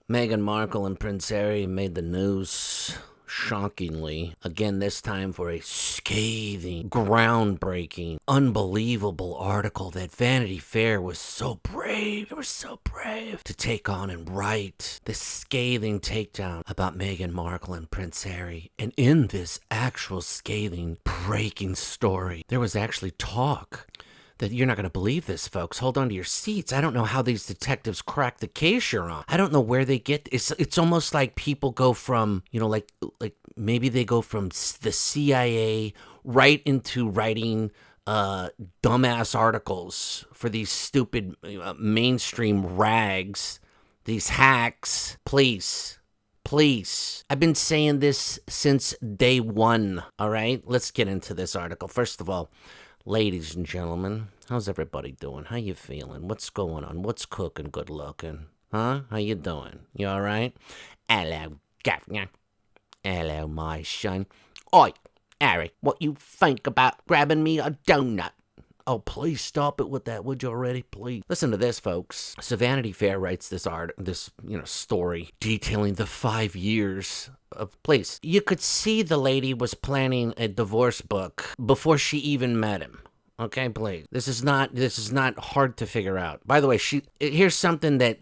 Meghan Markle and Prince Harry made the news, shockingly, again this time for a scathing, groundbreaking, unbelievable article that Vanity Fair was so brave, they were so brave to take on and write this scathing takedown about Meghan Markle and Prince Harry. And in this actual scathing, breaking story, there was actually talk that you're not going to believe this, folks. Hold on to your seats. I don't know how these detectives crack the case you're on. I don't know where they get. It's almost like people go from, like maybe they go from the CIA right into writing dumbass articles for these stupid mainstream rags, these hacks. Please. I've been saying this since day one, all right? Let's get into this article. First of all, ladies and gentlemen, how's everybody doing? How you feeling? What's going on? What's cooking? Good looking? Huh? How you doing? You all right? Hello, governor. Hello, my son. Oi, Harry, what you think about grabbing me a donut? Oh, please stop it with that, would you already? Please. Listen to this, folks. So Vanity Fair writes this story detailing the 5 years of place. You could see the lady was planning a divorce book before she even met him. Okay, please. This is not hard to figure out. By the way, here's something that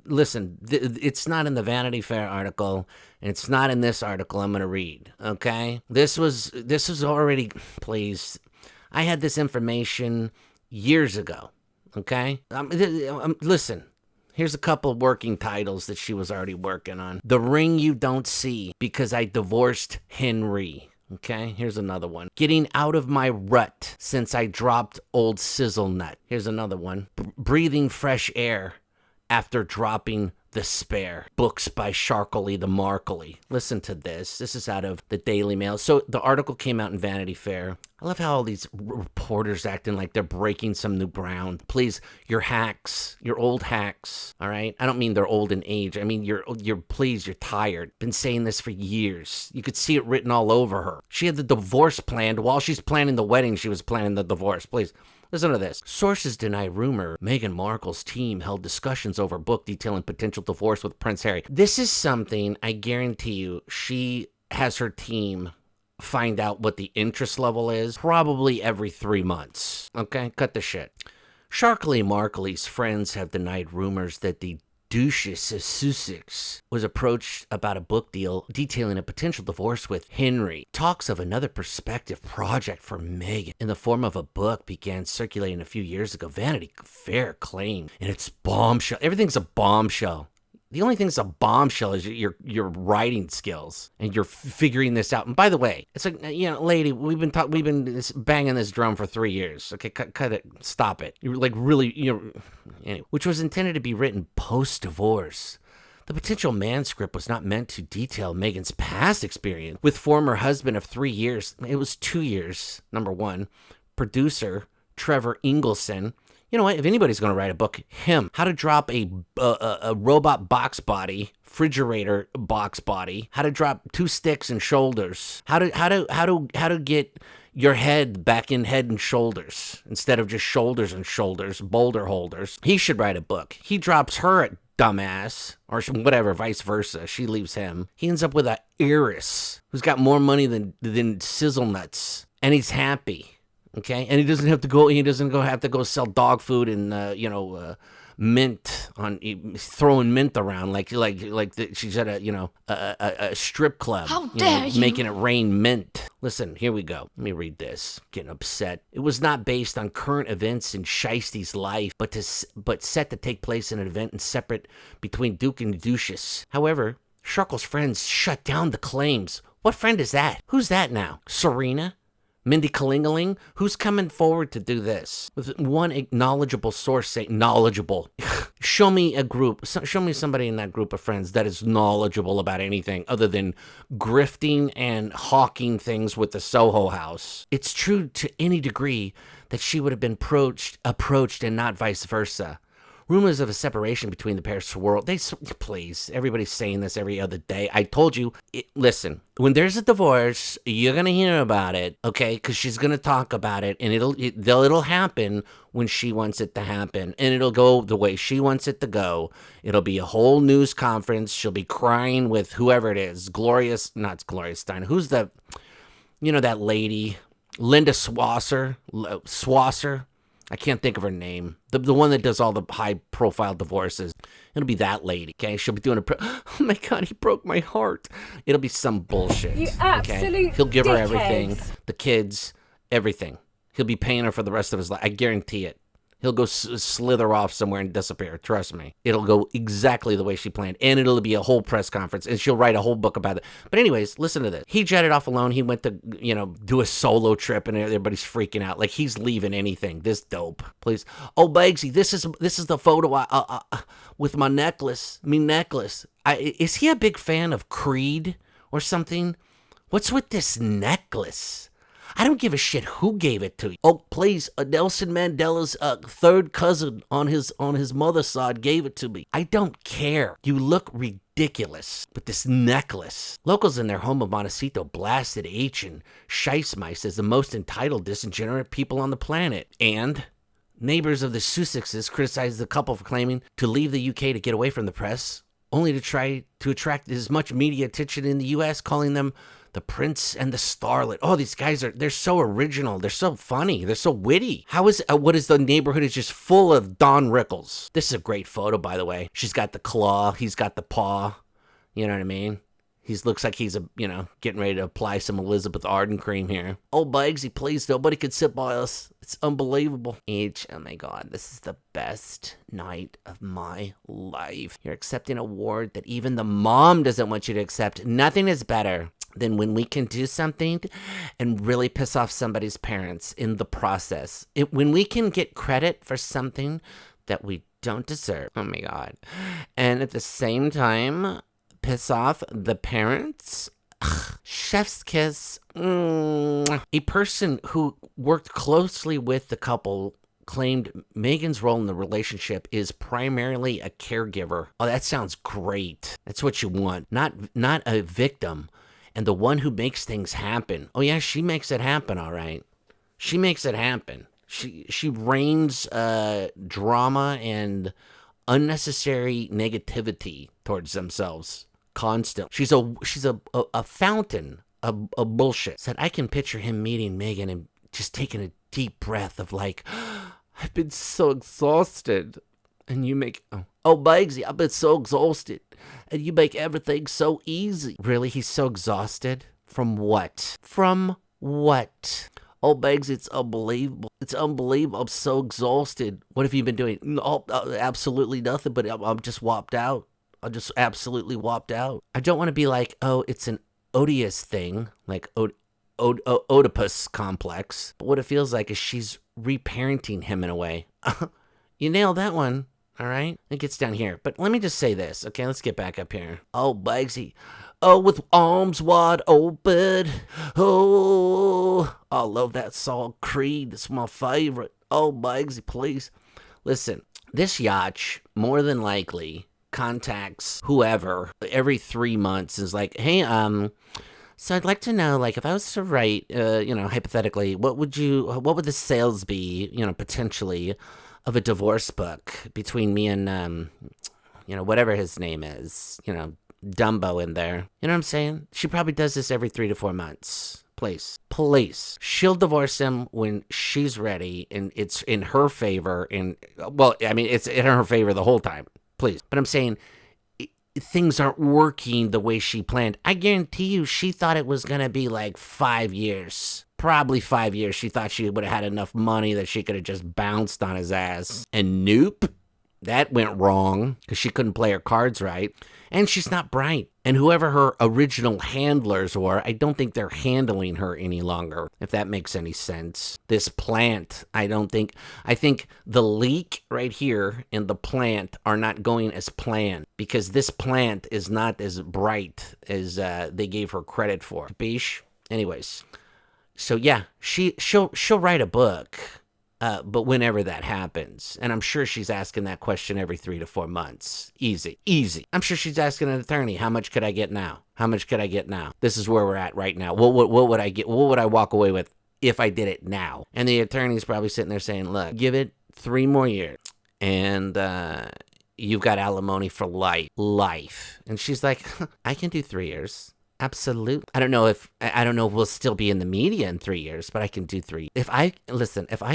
listen, it's not in the Vanity Fair article, and it's not in this article I'm going to read, okay? This was already, please. I had this information years ago, okay? Listen, here's a couple working titles that she was already working on. The Ring You Don't See, Because I Divorced Henry. Okay, here's another one. Getting Out of My Rut Since I Dropped Old Sizzle Nut. Here's another one. Breathing Fresh Air After Dropping The Spare. Books by Sharkley the Markley. Listen to this. This is out of the Daily Mail. So the article came out in Vanity Fair. I love how all these reporters acting like they're breaking some new ground. Please, you're hacks. You're old hacks, all right? I don't mean they're old in age. I mean, you're tired. Been saying this for years. You could see it written all over her. She had the divorce planned. While she's planning the wedding, she was planning the divorce. Please. Listen to this. Sources deny rumor Meghan Markle's team held discussions over book detailing potential divorce with Prince Harry. This is something I guarantee you she has her team find out what the interest level is probably every 3 months. Okay? Cut the shit. Sharkley Markley's friends have denied rumors that the Duchess of Sussex was approached about a book deal detailing a potential divorce with Henry. Talks of another prospective project for Meghan in the form of a book began circulating a few years ago. Vanity Fair claimed in its bombshell. Everything's a bombshell. The only thing that's a bombshell is your writing skills, and you're figuring this out. And by the way, it's like, lady, we've been banging this drum for 3 years. Okay, cut it, stop it. You're like really, anyway, which was intended to be written post-divorce. The potential manuscript was not meant to detail Meghan's past experience with former husband of 3 years. It was 2 years. Number one, producer Trevor Ingleson. You know what? If anybody's going to write a book, him. How to drop a robot box body, refrigerator box body. How to drop 2 sticks and shoulders. How to get your head back in Head and Shoulders instead of just shoulders and shoulders, boulder holders. He should write a book. He drops her at dumbass, or whatever, vice versa. She leaves him. He ends up with an heiress who's got more money than sizzle nuts, and he's happy. Okay, and he doesn't have to go sell dog food and mint on throwing mint around like she's at a strip club. How dare you? Making it rain mint. Listen, here we go. Let me read this. Getting upset. It was not based on current events in Shiesty's life, but set to take place in an event and separate between Duke and Duchess. However, Sharkle's friends shut down the claims. What friend is that? Who's that now? Serena? Mindy Kalingaling? Who's coming forward to do this? With one knowledgeable source say knowledgeable. Show me somebody in that group of friends that is knowledgeable about anything other than grifting and hawking things with the Soho House. It's true to any degree that she would have been approached and not vice versa. Rumors of a separation between the pair swirl. Please, everybody's saying this every other day. I told you, listen, when there's a divorce, you're going to hear about it, okay? Because she's going to talk about it, and it'll happen when she wants it to happen, and it'll go the way she wants it to go. It'll be a whole news conference. She'll be crying with whoever it is. Not Gloria Stein. Who's that lady? Linda Swasser. I can't think of her name. The one that does all the high-profile divorces. It'll be that lady, okay? She'll be doing oh my God, he broke my heart. It'll be some bullshit, you absolute He'll give her dickheads. everything, the kids, everything. He'll be paying her for the rest of his life. I guarantee it. He'll go slither off somewhere and disappear. Trust me. It'll go exactly the way she planned. And it'll be a whole press conference. And she'll write a whole book about it. But anyways, listen to this. He jetted off alone. He went to, do a solo trip. And everybody's freaking out. Like he's leaving anything. This dope. Please. Oh, Bugsy, this is the photo with my necklace. Is he a big fan of Creed or something? What's with this necklace? I don't give a shit who gave it to you. Oh, please, Nelson Mandela's third cousin on his mother's side gave it to me. I don't care. You look ridiculous with this necklace. Locals in their home of Montecito blasted H and Scheissmeis as the most entitled, disingenuine people on the planet. And neighbors of the Sussexes criticized the couple for claiming to leave the UK to get away from the press, only to try to attract as much media attention in the US, calling them the Prince and the Starlet. Oh, these guys they're so original. They're so funny. They're so witty. What is the neighborhood is just full of Don Rickles. This is a great photo, by the way. She's got the claw. He's got the paw. You know what I mean? He looks like he's, getting ready to apply some Elizabeth Arden cream here. Oh, Bugsy, please, nobody could sit by us. It's unbelievable. Oh my God, this is the best night of my life. You're accepting an award that even the mom doesn't want you to accept. Nothing is better than when we can do something and really piss off somebody's parents in the process. When we can get credit for something that we don't deserve. Oh my God. And at the same time, piss off the parents. Ugh, chef's kiss. A person who worked closely with the couple claimed Meghan's role in the relationship is primarily a caregiver. Oh, that sounds great. That's what you want. Not a victim. And the one who makes things happen. Oh yeah, she makes it happen, all right. She makes it happen. She rains drama and unnecessary negativity towards themselves constant. She's a fountain of bullshit. Said I can picture him meeting Meghan and just taking a deep breath of like, I've been so exhausted. And you make, oh, Bugsy, I've been so exhausted. And you make everything so easy. Really? He's so exhausted? From what? From what? Oh, Bugsy, it's unbelievable. It's unbelievable. I'm so exhausted. What have you been doing? Oh, absolutely nothing, but I'm just whopped out. I'm just absolutely whopped out. I don't want to be like, oh, it's an odious thing, like Oedipus complex. But what it feels like is she's reparenting him in a way. You nailed that one. All right, it gets down here. But let me just say this, okay? Let's get back up here. Oh, Bugsy. Oh, with arms wide open. Oh, I love that song, Creed. It's my favorite. Oh, Bugsy, please. Listen, this yacht more than likely contacts whoever every 3 months is like, hey, so I'd like to know, like, if I was to write, hypothetically, what would the sales be, potentially, of a divorce book between me and, whatever his name is, Dumbo in there. You know what I'm saying? She probably does this every 3 to 4 months. Please. She'll divorce him when she's ready, and it's in her favor. It's in her favor the whole time. Please. But I'm saying things aren't working the way she planned. I guarantee you she thought it was going to be like 5 years. Probably 5 years. She thought she would have had enough money that she could have just bounced on his ass. And nope, that went wrong because she couldn't play her cards right. And she's not bright. And whoever her original handlers were, I don't think they're handling her any longer, if that makes any sense. This plant, I think the leak right here and the plant are not going as planned because this plant is not as bright as they gave her credit for. Bish. Anyways. So yeah, she'll write a book, But whenever that happens, and I'm sure she's asking that question every 3 to 4 months. Easy, easy. I'm sure she's asking an attorney, how much could I get now? How much could I get now? This is where we're at right now. What would I get? What would I walk away with if I did it now? And the attorney's probably sitting there saying, look, give it 3 more years. And you've got alimony for life. And she's like, I can do 3 years. Absolutely. I don't know if we'll still be in the media in 3 years, but I can do 3. If I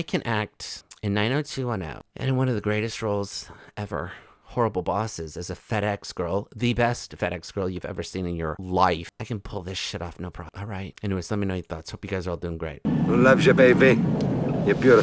can act in 90210 and in one of the greatest roles ever, Horrible Bosses, as a FedEx girl, the best FedEx girl you've ever seen in your life, I can pull this shit off, no problem. All right. Anyways, let me know your thoughts. Hope you guys are all doing great. Loves you, baby. You're beautiful.